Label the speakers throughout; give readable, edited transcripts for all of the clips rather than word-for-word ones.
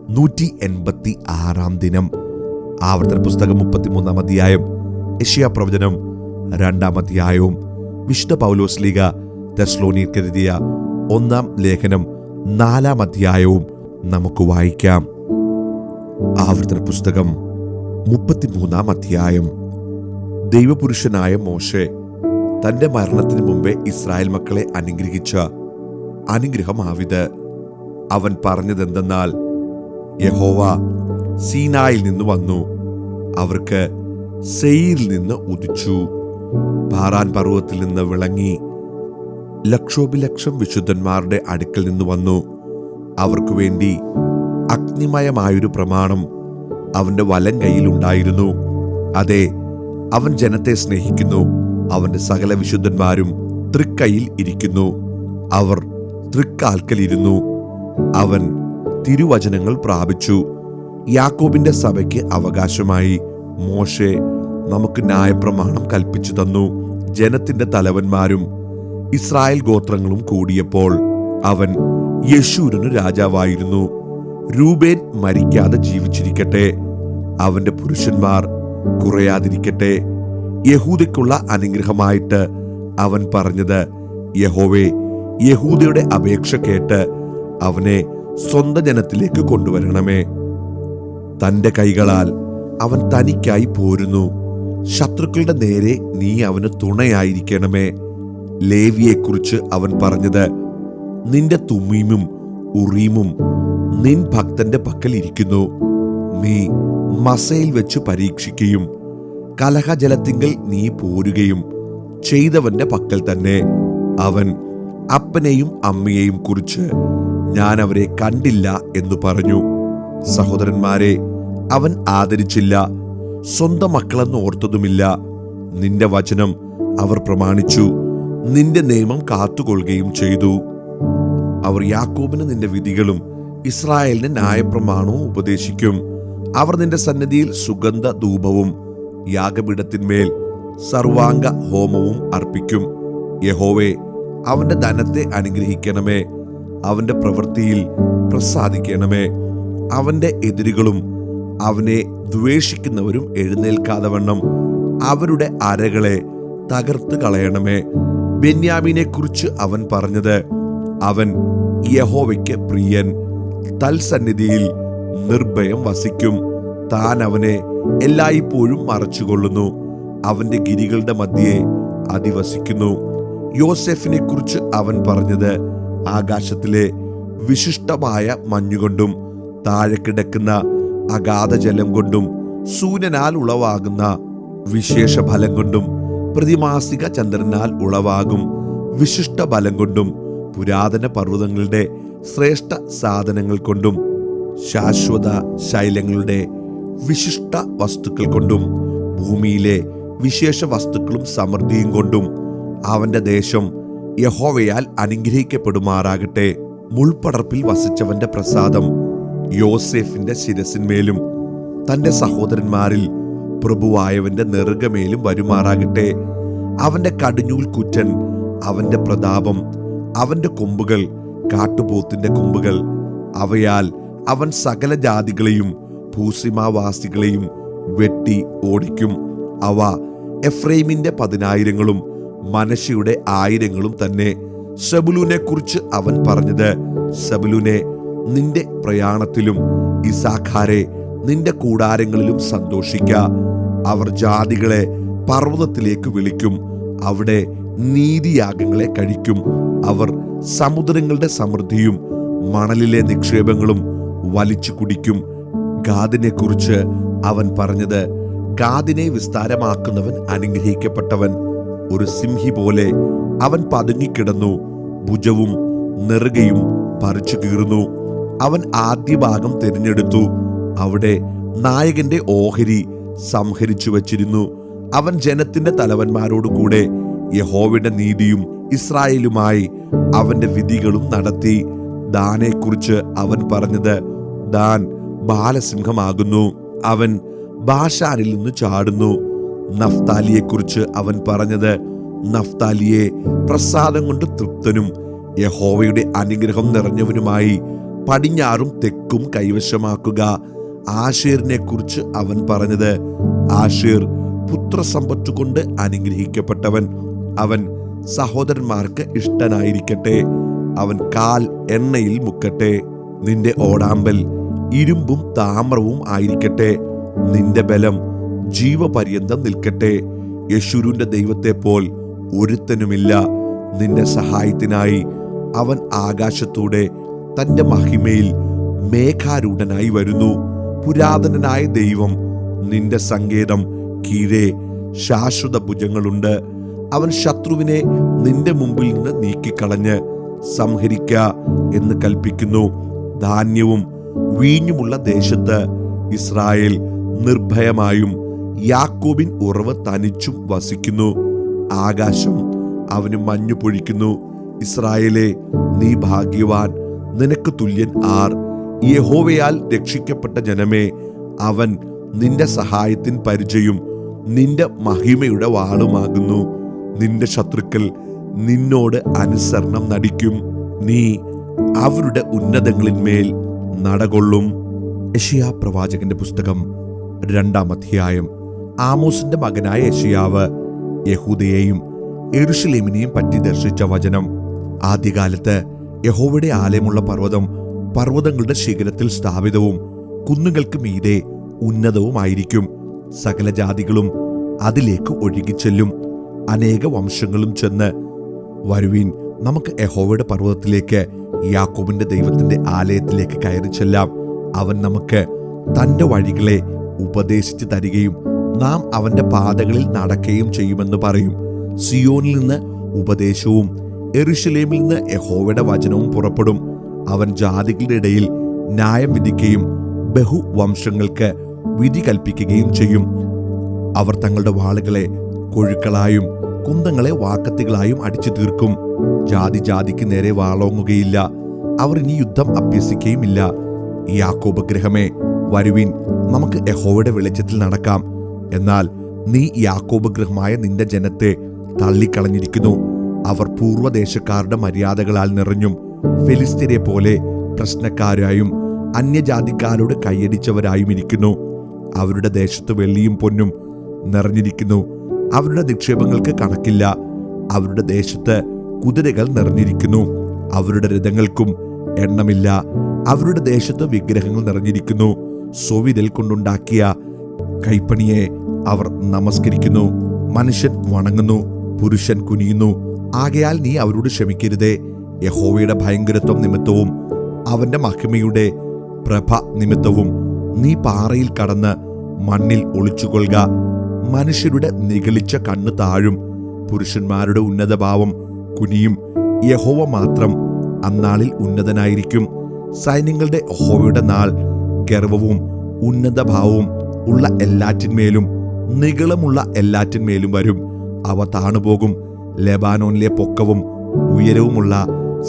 Speaker 1: 186 ദിനം. ആവർത്തന പുസ്തകം 33 അധ്യായം, യെശയ്യാ പ്രവചനം 2 അധ്യായവും, വിശുദ്ധ പൗലോസ് ലീഗ തെസ്സലോനിക്കരെഴുതിയ 1 ലേഖനം 4 അധ്യായവും നമുക്ക് വായിക്കാം. ആവർത്തന പുസ്തകം 33 അധ്യായം. ദൈവപുരുഷനായ മോശെ തന്റെ മരണത്തിന് മുമ്പേ ഇസ്രായേൽ മക്കളെ അനുഗ്രഹിച്ച അനുഗ്രഹമാവിത്. അവൻ പറഞ്ഞതെന്തെന്നാൽ, യഹോവ സീനായിൽ നിന്ന് വന്നു, അവർക്ക് സെയീരിൽ നിന്ന് ഉദിച്ചു, പാറാൻ പർവ്വതത്തിൽ നിന്ന് വിളങ്ങി, ലക്ഷോപലക്ഷം വിശുദ്ധന്മാരുടെ അടുക്കൽ നിന്ന് വന്നു. അവർക്കു വേണ്ടി അഗ്നിമയമായൊരു പ്രമാണം അവന്റെ വലം കൈയിലുണ്ടായിരുന്നു. അതെ, അവൻ ജനത്തെ സ്നേഹിക്കുന്നു. അവന്റെ സകല വിശുദ്ധന്മാരും തൃക്കൈയിൽ ഇരിക്കുന്നു. അവർ തൃക്കാൽക്കലിരുന്നു. അവൻ തിരുവചനങ്ങൾ പ്രാപിച്ചു. യാക്കോബിന്റെ സഭയ്ക്ക് അവകാശമായി മോശെ നമുക്ക് ന്യായപ്രമാണം കൽപ്പിച്ചു തന്നു. ജനത്തിന്റെ തലവന്മാരും ഇസ്രായേൽ ഗോത്രങ്ങളും കൂടിയപ്പോൾ അവൻ യെശൂരനു രാജാവായിരുന്നു. രൂബേൻ മരിക്കാതെ ജീവിച്ചിരിക്കട്ടെ, അവന്റെ പുരുഷന്മാർ കുറയാതിരിക്കട്ടെ. യഹൂദയ്ക്കുള്ള അനുഗ്രഹമായിട്ട് അവൻ പറഞ്ഞത്, യഹോവേ, യഹൂദയുടെ അപേക്ഷ കേട്ട് അവനെ സ്വന്തം ജനത്തിലേക്ക് കൊണ്ടുവരണമേ. തന്റെ കൈകളാൽ അവൻ തനിക്കായി പോരുന്നു. ശത്രുക്കളുടെ നേരെ നീ അവന് തുണയായിരിക്കണമേ. ലേവിയെക്കുറിച്ച് അവൻ പറഞ്ഞത്, നിന്റെ തുമ്മീമും ഉറീമും നിൻ ഭക്തന്റെ പക്കൽ ഇരിക്കുന്നു. നീ മസയിൽ വെച്ച് പരീക്ഷിക്കുകയും കലഹജലത്തിങ്കൽ നീ പോരുകയും ചെയ്തവന്റെ പക്കൽ തന്നെ. അവൻ അപ്പനെയും അമ്മയെയും കുറിച്ച് ഞാൻ അവരെ കണ്ടില്ല എന്നു പറഞ്ഞു. സഹോദരന്മാരെ അവൻ ആദരിച്ചില്ല, സ്വന്തം മക്കളെന്ന് ഓർത്തതുമില്ല. നിന്റെ വചനം അവർ പ്രമാണിച്ചു, നിന്റെ നിയമം കാത്തുകൊള്ളുകയും ചെയ്തു. അവർ യാക്കോബിന് നിന്റെ വിധികളും ഇസ്രായേലിന് ന്യായപ്രമാണവും ഉപദേശിക്കും. അവർ നിന്റെ സന്നിധിയിൽ സുഗന്ധ ധൂപവും യാഗപീഠത്തിന്മേൽ സർവാംഗ ഹോമവും അർപ്പിക്കും. യഹോവേ, അവന്റെ ധനത്തെ അനുഗ്രഹിക്കണമേ, അവന്റെ പ്രവൃത്തിയിൽ പ്രസാദിക്കണമേ. അവന്റെ എതിരുകളും അവനെ ദ്വേഷിക്കുന്നവരും എഴുന്നേൽക്കാതെ വണ്ണം അവരുടെ അരകളെ തകർത്ത് കളയണമേ. ബെന്യാമീനെ കുറിച്ച് അവൻ പറഞ്ഞത്, അവൻ യഹോവയ്ക്ക് പ്രിയൻ, തൽസന്നിധിയിൽ നിർഭയം വസിക്കും. താൻ അവനെ എല്ലായ്പ്പോഴും മറച്ചുകൊള്ളുന്നു, അവന്റെ ഗിരികളുടെ മധ്യേ അധിവസിക്കുന്നു. യോസെഫിനെ കുറിച്ച് അവൻ പറഞ്ഞത്, ആകാശത്തിലെ വിശിഷ്ടമായ മഞ്ഞുകൊണ്ടും താഴെ കിടക്കുന്ന അഗാധ ജലം കൊണ്ടും സൂര്യനാൽ ഉളവാകുന്ന വിശേഷ ഫലം കൊണ്ടും പ്രതിമാസിക ചന്ദ്രനാൽ ഉളവാകും വിശിഷ്ട ബലം കൊണ്ടും പുരാതന പർവ്വതങ്ങളുടെ ശ്രേഷ്ഠ സാധനങ്ങൾ കൊണ്ടും ശാശ്വത ശൈലങ്ങളുടെ വിശിഷ്ട വസ്തുക്കൾ കൊണ്ടും ഭൂമിയിലെ വിശേഷ വസ്തുക്കളും സമൃദ്ധിയും കൊണ്ടും അവന്റെ ദേശം യഹോവയാൽ അനുഗ്രഹിക്കപ്പെടുമാറാകട്ടെ. മുൾപടർപ്പിൽ വസിച്ചവന്റെ പ്രസാദം യോസേഫിന്റെ ശിരസിന്മേലും തന്റെ സഹോദരന്മാരിൽ പ്രഭുവായവന്റെ നെറുകമേലും വരുമാറാകട്ടെ. അവന്റെ കടിഞ്ഞൂൽ കുറ്റൻ, അവന്റെ പ്രതാപം, അവന്റെ കൊമ്പുകൾ കാട്ടുപോത്തിന്റെ കൊമ്പുകൾ. അവയാൽ അവൻ സകല ജാതികളെയും ഭൂസിമാവാസികളെയും വെട്ടി ഓടിക്കും. അവ എഫ്രൈമിന്റെ 10,000-ങ്ങളും മനശ്ശെയുടെ 1000-ങ്ങളും തന്നെ. സെബുലൂനെ കുറിച്ച് അവൻ പറഞ്ഞത്, സെബുലൂനെ, നിന്റെ പ്രയാണത്തിലും ഇസാഖാരെ, നിന്റെ കൂടാരങ്ങളിലും സന്തോഷിക്ക. അവർ ജാതികളെ പർവ്വതത്തിലേക്ക് വിളിക്കും, അവിടെ നീതിയാഗങ്ങളെ കഴിക്കും. അവർ സമുദ്രങ്ങളുടെ സമൃദ്ധിയും മണലിലെ നിക്ഷേപങ്ങളും വലിച്ചു കുടിക്കും. ഗാദിനെ കുറിച്ച് അവൻ പറഞ്ഞത്, ഗാദിനെ വിസ്താരമാക്കുന്നവൻ അനുഗ്രഹിക്കപ്പെട്ടവൻ. ഒരു സിംഹി പോലെ അവൻ പതുങ്ങിക്കിടന്നു, ഭുജവും നെറുകയും പറിച്ചു കീറുന്നു. അവൻ ആദ്യ ഭാഗം തിരഞ്ഞെടുത്തു, അവിടെ നായകന്റെ ഓഹരി സംഹരിച്ചു വച്ചിരുന്നു. അവൻ ജനത്തിന്റെ തലവന്മാരോടുകൂടെ യഹോവയുടെ നീതിയും ഇസ്രായേലുമായി അവന്റെ വിധികളും നടത്തി. ദാനെക്കുറിച്ച് അവൻ പറഞ്ഞത്, ദാൻ ബാലസിംഹമാകുന്നു, അവൻ ബാശാനിൽ നിന്ന് ചാടുന്നു. നഫ്താലിയെക്കുറിച്ച് അവൻ പറഞ്ഞത്, നഫ്താലിയെ പ്രസാദം കൊണ്ട് തൃപ്തനും യഹോവയുടെ അനുഗ്രഹം നിറഞ്ഞവനുമായി പടിഞ്ഞാറും തെക്കും കൈവശമാക്കുക. ആശേറിനെ കുറിച്ച് അവൻ പറഞ്ഞത്, ആശേർ പുത്രസമ്പത്ത് കൊണ്ട് അനുഗ്രഹിക്കപ്പെട്ടവൻ. അവൻ സഹോദരന്മാർക്ക് ഇഷ്ടനായിരിക്കട്ടെ. അവൻ കാൽ എണ്ണയിൽ മുക്കട്ടെ. നിന്റെ ഓടാമ്പൽ ഇരുമ്പും താമ്രവും ആയിരിക്കട്ടെ. നിന്റെ ബലം ജീവപര്യന്തം നിൽക്കട്ടെ. യെശുരൂന്റെ ദൈവത്തെ പോൽ ഒരുത്തനുമില്ല. നിന്റെ സഹായത്തിനായി അവൻ ആകാശത്തൂടെ തന്റെ മഹിമയിൽ മേഘാരൂഢനായി വരുന്നു. പുരാതനനായ ദൈവം നിന്റെ സങ്കേതം കീഴെ ശാശ്വത ഭുജങ്ങളുണ്ട്. അവൻ ശത്രുവിനെ നിന്റെ മുമ്പിൽ നിന്ന് നീക്കിക്കളഞ്ഞ് സംഹരിക്ക എന്ന് കൽപ്പിക്കുന്നു. ധാന്യവും വീഞ്ഞുമുള്ള ദേശത്ത് ഇസ്രായേൽ നിർഭയമായും യാക്കോബിൻ ഉറവ് തനിച്ചും വസിക്കുന്നു. ആകാശം അവന് മഞ്ഞു പൊഴിക്കുന്നു. ഇസ്രായേലേ, നീ ഭാഗ്യവാൻ, നിനക്ക് തുല്യൻ ആർ? യഹോവയാൽ രക്ഷിക്കപ്പെട്ട ജനമേ, അവൻ നിന്റെ സഹായത്തിൻ പരിചയും നിന്റെ മഹിമയുടെ വാളുമാകുന്നു. നിന്റെ ശത്രുക്കൾ നിന്നോട് അനുസരണം നടിക്കും. നീ അവരുടെ ഉന്നതങ്ങളിന്മേൽ നടകൊള്ളും. യെശയ്യാ പ്രവാചകന്റെ പുസ്തകം 2-ാം അധ്യായം. ആമോസിന്റെ മകനായ യെശയ്യാവ് യഹൂദയെയും യെരൂശലേമിനെയും പറ്റി ദർശിച്ച വചനം. ആദ്യകാലത്ത് യഹോവയുടെ ആലയമുള്ള പർവ്വതം പർവ്വതങ്ങളുടെ ശിഖരത്തിൽ സ്ഥാപിതവും കുന്നുകൾക്ക് മീതെ ഉന്നതവുമായിരിക്കും. സകല ജാതികളും അതിലേക്ക് ഒഴുകിച്ചെല്ലും. അനേക വംശങ്ങളും ചെന്ന്, വരുവീൻ, നമുക്ക് യഹോവയുടെ പർവ്വതത്തിലേക്ക്, യാക്കോബിന്റെ ദൈവത്തിന്റെ ആലയത്തിലേക്ക് കയറി ചെല്ലാം. അവൻ നമുക്ക് തന്റെ വഴികളെ ഉപദേശിച്ചു തരികയും നാം അവന്റെ പാതകളിൽ നടക്കുകയും ചെയ്യുമെന്ന് പറയും. സിയോനിൽ നിന്ന് ഉപദേശവും യെരൂശലേമിൽ നിന്ന് യഹോവയുടെ വചനവും പുറപ്പെടും. അവൻ ജാതികളുടെ ഇടയിൽ ന്യായം വിധിക്കുകയും ബഹുവംശങ്ങൾക്ക് വിധി കൽപ്പിക്കുകയും ചെയ്യും. അവർ തങ്ങളുടെ വാളുകളെ കൊഴുക്കളായും കുന്തങ്ങളെ വാക്കത്തികളായും അടിച്ചു തീർക്കും. ജാതി ജാതിക്ക് നേരെ വാളോങ്ങുകയില്ല. അവർ ഇനി യുദ്ധം അഭ്യസിക്കുകയുമില്ല. യാക്കോബ് ഗൃഹമേ, വരുവിൻ, നമുക്ക് യഹോവയുടെ വെളിച്ചത്തിൽ നടക്കാം. എന്നാൽ നീ യാക്കോബ് ഗൃഹമായ നിന്റെ ജനത്തെ തള്ളിക്കളഞ്ഞിരിക്കുന്നു. അവർ പൂർവ്വദേശക്കാരുടെ മര്യാദകളാൽ നിറഞ്ഞും ഫെലിസ്ത്യരെ പോലെ പ്രശ്നക്കാരായും അന്യജാതിക്കാരോട് കൈയടിച്ചവരായും ഇരിക്കുന്നു. അവരുടെ ദേശത്ത് വെള്ളിയും പൊന്നും നിറഞ്ഞിരിക്കുന്നു. അവരുടെ നിക്ഷേപങ്ങൾക്ക് കണക്കില്ല. അവരുടെ ദേശത്ത് കുതിരകൾ നിറഞ്ഞിരിക്കുന്നു. അവരുടെ രഥങ്ങൾക്കും എണ്ണമില്ല. അവരുടെ ദേശത്ത് വിഗ്രഹങ്ങൾ നിറഞ്ഞിരിക്കുന്നു. സ്വവിരൽ കൊണ്ടുണ്ടാക്കിയ കൈപ്പണിയെ അവർ നമസ്കരിക്കുന്നു. മനുഷ്യൻ വണങ്ങുന്നു, പുരുഷൻ കുനിയുന്നു. ആകയാൽ നീ അവരോട് ക്ഷമിക്കരുതേ. യഹോവയുടെ ഭയങ്കരത്വം നിമിത്തവും അവന്റെ മഹിമയുടെ പ്രഭ നിമിത്തവും നീ പാറയിൽ കടന്ന് മണ്ണിൽ ഒളിച്ചുകൊള്ളുക. മനുഷ്യരുടെ നിഗളിച്ച കണ്ണ് താഴും. പുരുഷന്മാരുടെ ഉന്നതഭാവം കുനിയും. യഹോവ മാത്രം അന്നാളിൽ ഉന്നതനായിരിക്കും. സൈന്യങ്ങളുടെ യഹോവയുടെ നാൾ ഗർവവും ഉന്നതഭാവവും ഉള്ള എല്ലാറ്റിന്മേലും നിഗളമുള്ള എല്ലാറ്റിന്മേലും വരും. അവ താണുപോകും. ലെബാനോനിലെ പൊക്കവും ഉയരവുമുള്ള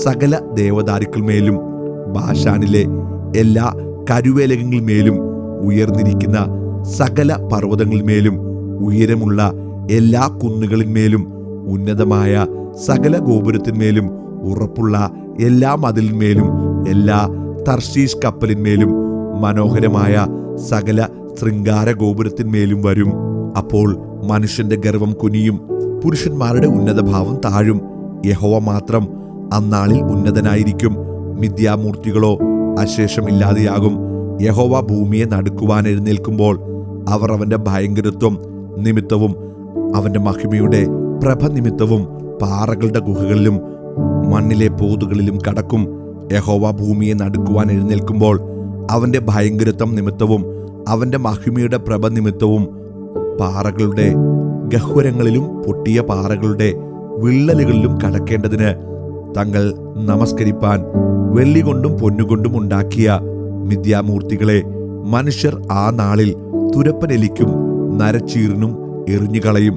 Speaker 1: സകല ദേവദാരുക്കളുമേലും ബാശാനിലെ എല്ലാ കരുവേലകങ്ങളിന്മേലും ഉയർന്നിരിക്കുന്ന സകല പർവ്വതങ്ങളിന്മേലും ഉയരമുള്ള എല്ലാ കുന്നുകളിന്മേലും ഉന്നതമായ സകല ഗോപുരത്തിന്മേലും ഉറപ്പുള്ള എല്ലാ മതിലിന്മേലും എല്ലാ തർശീഷ് കപ്പലിന്മേലും മനോഹരമായ സകല ശൃംഗാര ഗോപുരത്തിന്മേലും വരും. അപ്പോൾ മനുഷ്യന്റെ ഗർവം കുനിയും, പുരുഷന്മാരുടെ ഉന്നതഭാവം താഴും. യഹോവ മാത്രം അന്നാളിൽ ഉന്നതനായിരിക്കും. മിഥ്യാമൂർത്തികളോ അശേഷമില്ലാതെയാകും. യഹോവ ഭൂമിയെ നടുക്കുവാൻ എഴുന്നേൽക്കുമ്പോൾ അവർ അവന്റെ ഭയങ്കരത്വം നിമിത്തവും അവന്റെ മഹിമയുടെ പ്രഭ നിമിത്തവും പാറകളുടെ ഗുഹകളിലും മണ്ണിലെ പോതുകളിലും കടക്കും. യഹോവ ഭൂമിയെ നടുക്കുവാൻ എഴുന്നേൽക്കുമ്പോൾ അവന്റെ ഭയങ്കരത്വം നിമിത്തവും അവന്റെ മഹിമയുടെ പ്രഭ നിമിത്തവും പാറകളുടെ ഗഹ്വരങ്ങളിലും പൊട്ടിയ പാറകളുടെ വിള്ളലുകളിലും കടക്കേണ്ടതിന് തങ്ങൾ നമസ്കരിപ്പാൻ വെള്ളികൊണ്ടും പൊന്നുകൊണ്ടും ഉണ്ടാക്കിയ മിഥ്യാമൂർത്തികളെ മനുഷ്യർ ആ നാളിൽ തുരപ്പനെലിക്കും നരച്ചീറിനും എറിഞ്ഞുകളയും.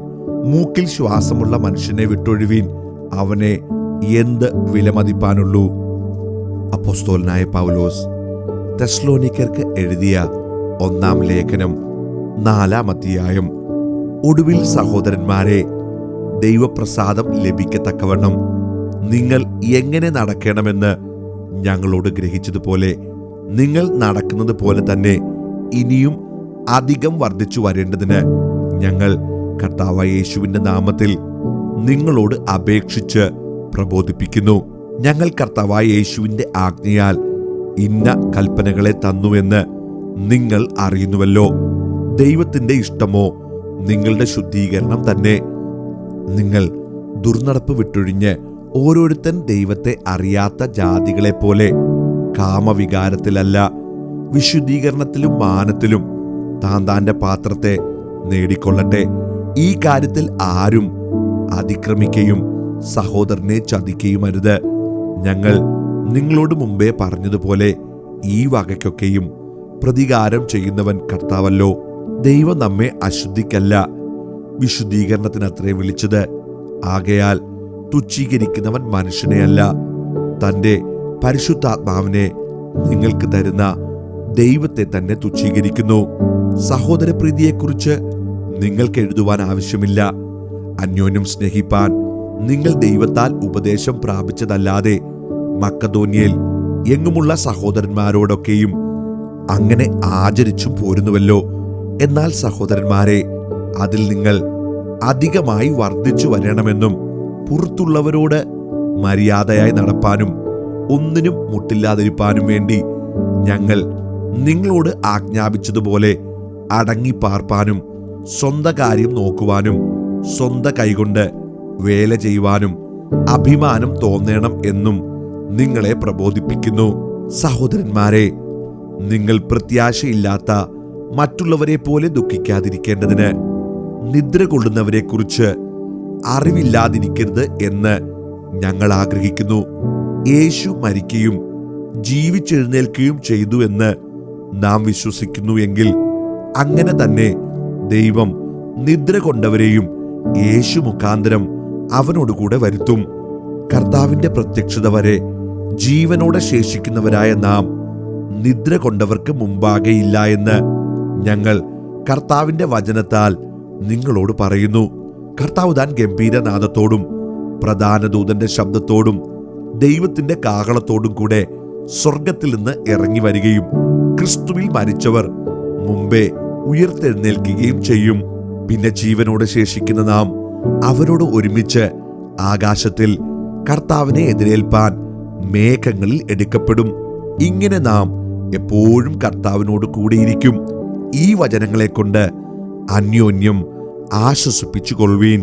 Speaker 1: മൂക്കിൽ ശ്വാസമുള്ള മനുഷ്യനെ വിട്ടൊഴുവീൻ, അവനെ എന്ത് വിലമതിപ്പാനുള്ളൂ. അപ്പോസ്തലനായ പൗലോസ് തെസ്സലോനിക്കർക്ക് എഴുതിയ 1-ാം ലേഖനം 4-ാം അധ്യായം. ഒടുവിൽ സഹോദരന്മാരെ, ദൈവപ്രസാദം ലഭിക്കത്തക്കവണ്ണം നിങ്ങൾ എങ്ങനെ നടക്കണമെന്ന് ഞങ്ങളോട് ഗ്രഹിച്ചതുപോലെ നിങ്ങൾ നടക്കുന്നത് പോലെ തന്നെ ഇനിയും അധികം വർദ്ധിച്ചു വരേണ്ടതിന് ഞങ്ങൾ കർത്താവായ യേശുവിന്റെ നാമത്തിൽ നിങ്ങളോട് അപേക്ഷിച്ച് പ്രബോധിപ്പിക്കുന്നു. ഞങ്ങൾ കർത്താവായ യേശുവിന്റെ ആജ്ഞയാൽ ഇന്ന കൽപ്പനകളെ തന്നുവെന്ന് നിങ്ങൾ അറിയുന്നുവല്ലോ. ദൈവത്തിന്റെ ഇഷ്ടമോ നിങ്ങളുടെ ശുദ്ധീകരണം തന്നെ. നിങ്ങൾ ദുർനടപ്പ് വിട്ടൊഴിഞ്ഞ് ഓരോരുത്തൻ ദൈവത്തെ അറിയാത്ത ജാതികളെപ്പോലെ കാമവികാരത്തിലല്ല, വിശുദ്ധീകരണത്തിലും മാനത്തിലും താന്താന്റെ പാത്രത്തെ നേടിക്കൊള്ളട്ടെ. ഈ കാര്യത്തിൽ ആരും അതിക്രമിക്കുകയും സഹോദരനെ ചതിക്കുകയുമരുത്. ഞങ്ങൾ നിങ്ങളോട് മുമ്പേ പറഞ്ഞതുപോലെ ഈ വകയ്ക്കൊക്കെയും പ്രതികാരം ചെയ്യുന്നവൻ കർത്താവല്ലോ. ദൈവം നമ്മെ അശുദ്ധിക്കല്ല, വിശുദ്ധീകരണത്തിനത്രേ വിളിച്ചത്. ആകയാൽ തുച്ഛീകരിക്കുന്നവൻ മനുഷ്യനെയല്ല, തന്റെ പരിശുദ്ധാത്മാവിനെ നിങ്ങൾക്ക് തരുന്ന ദൈവത്തെ തന്നെ തുച്ഛീകരിക്കുന്നു. സഹോദരപ്രീതിയെക്കുറിച്ച് നിങ്ങൾക്ക് എഴുതുവാൻ ആവശ്യമില്ല. അന്യോന്യം സ്നേഹിപ്പാൻ നിങ്ങൾ ദൈവത്താൽ ഉപദേശം പ്രാപിച്ചതല്ലാതെ മക്കദോന്യയിൽ എങ്ങുമുള്ള സഹോദരന്മാരോടൊക്കെയും അങ്ങനെ ആചരിച്ചും പോരുന്നുവല്ലോ. എന്നാൽ സഹോദരന്മാരെ, അതിൽ നിങ്ങൾ അധികമായി വർദ്ധിച്ചു വരണമെന്നും പുറത്തുള്ളവരോട് മര്യാദയായി നടപ്പാനും ഒന്നിനും മുട്ടില്ലാതിരിപ്പാനും വേണ്ടി ഞങ്ങൾ നിങ്ങളോട് ആജ്ഞാപിച്ചതുപോലെ അടങ്ങിപ്പാർപ്പാനും സ്വന്തം കാര്യം നോക്കുവാനും സ്വന്തം കൈകൊണ്ട് വേല ചെയ്യുവാനും അഭിമാനം തോന്നണം എന്നും നിങ്ങളെ പ്രബോധിപ്പിക്കുന്നു. സഹോദരന്മാരെ, നിങ്ങൾ പ്രത്യാശയില്ലാത്ത മറ്റുള്ളവരെ പോലെ ദുഃഖിക്കാതിരിക്കേണ്ടതിന് നിദ്ര കൊള്ളുന്നവരെക്കുറിച്ച് അറിവില്ലാതിരിക്കരുത് എന്ന് ഞങ്ങൾ ആഗ്രഹിക്കുന്നു. യേശു മരിക്കുകയും ജീവിച്ചെഴുന്നേൽക്കുകയും ചെയ്തു എന്ന് നാം വിശ്വസിക്കുന്നു എങ്കിൽ അങ്ങനെ തന്നെ ദൈവം നിദ്ര കൊണ്ടവരെയും യേശു മുഖാന്തരം അവനോടുകൂടെ വരുത്തും. കർത്താവിന്റെ പ്രത്യക്ഷത വരെ ജീവനോടെ ശേഷിക്കുന്നവരായ നാം നിദ്ര കൊണ്ടവർക്ക് മുമ്പാകെയില്ല എന്ന് ഞങ്ങൾ കർത്താവിന്റെ വചനത്താൽ നിങ്ങളോട് പറയുന്നു. കർത്താവ് താൻ ഗംഭീരനാദത്തോടും പ്രധാന ദൂതന്റെ ശബ്ദത്തോടും ദൈവത്തിന്റെ കാഹളത്തോടും കൂടെ സ്വർഗത്തിൽ നിന്ന് ഇറങ്ങി വരികയും ക്രിസ്തുവിൽ മരിച്ചവർ മുമ്പേ ഉയർത്തെഴുന്നേൽക്കുകയും ചെയ്യും. പിന്നെ ജീവനോടെ ശേഷിക്കുന്ന നാം അവരോട് ഒരുമിച്ച് ആകാശത്തിൽ കർത്താവിനെ എതിരേൽപ്പാൻ മേഘങ്ങളിൽ എടുക്കപ്പെടും. ഇങ്ങനെ നാം എപ്പോഴും കർത്താവിനോട് കൂടിയിരിക്കും. ഈ വചനങ്ങളെ കൊണ്ട് അന്യോന്യം ആശ്വസിപ്പിച്ചു കൊള്ളുവീൻ.